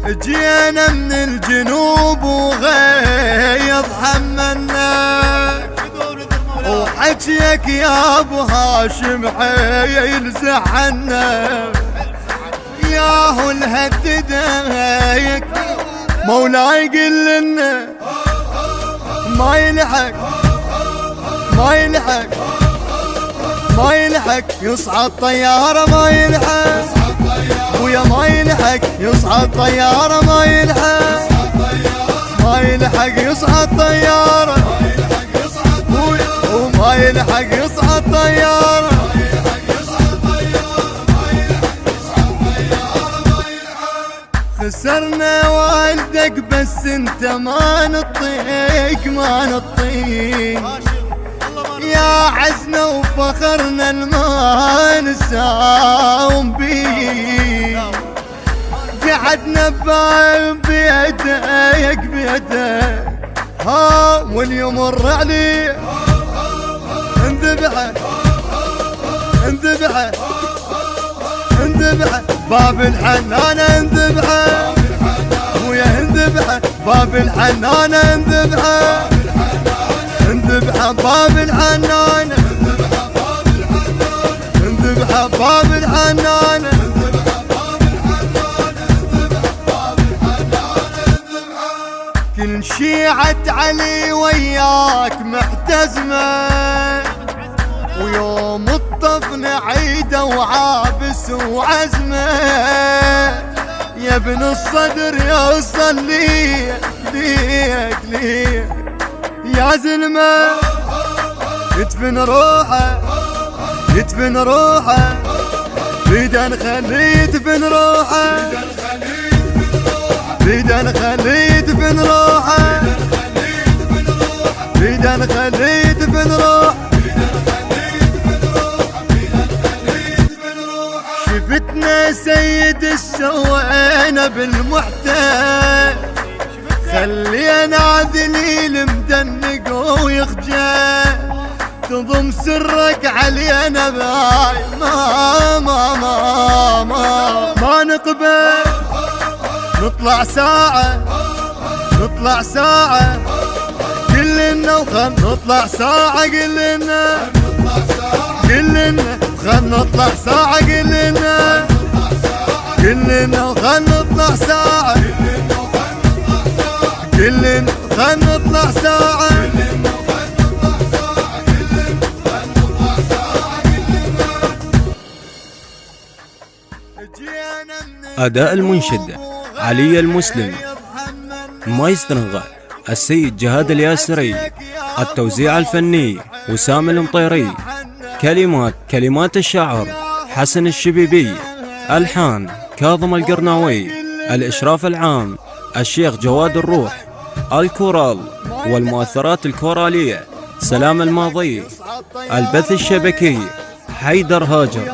جينا من الجنوب وغيظ حملنا، وحكيك يا ابو هاشم حيل زعلنا، ياهو الهددك مولاي قل لنا ما يلحق ما يلحق ما يلحق يصعد طيارة ما يلحق ويا ما يلحق يصعد طيارة ما يلحق ما يلحق يصعد طيارة وما يلحق يصعد طيارة. خسرنا والدك بس انت ما نطيق ما نطيق، يا عزنا وفخرنا الما نساوم بيك، قعدنا بيدك بيدك ها واليوم مر عليه انذبحه انذبحه انذبحه باب الحنانة انذبحه ويا انذبحه باب الحنانة انذبحه انذبحه باب الحنانة انذبحه باب الحنانة. كل شيعة علي وياك محتزمة، ويوم الطفن عيده وعابس وعزمه، يا ابن الصدر يوصل ليك ليك ليك يا زلمة، يدفن روحه يدفن روحه بيدا نخليه يدفن روحه بيدا نخليه يدفن روحه بيدا نخليه يدفن روحه. شفتنا سيد السوينا بالمحتال، خلينا ذليل مدنق ويخجل، تضم سرك علينا باي ما نقبل، نطلع ساعة نطلع ساعة كلنا وخل نطلع ساعة قلنا قلنا خل نطلع ساعة قلنا قلنا وخل نطلع ساعة قلنا خل نطلع ساعة. أداء المنشد علي المسلم، مايسترنغ السيد جهاد الياسري، التوزيع الفني وسام المطيري، كلمات الشاعر حسن الشبيبي، ألحان كاظم القرناوي، الإشراف العام الشيخ جواد الروح، الكورال والمؤثرات الكورالية سلام الماضي، البث الشبكي حيدر هاجر.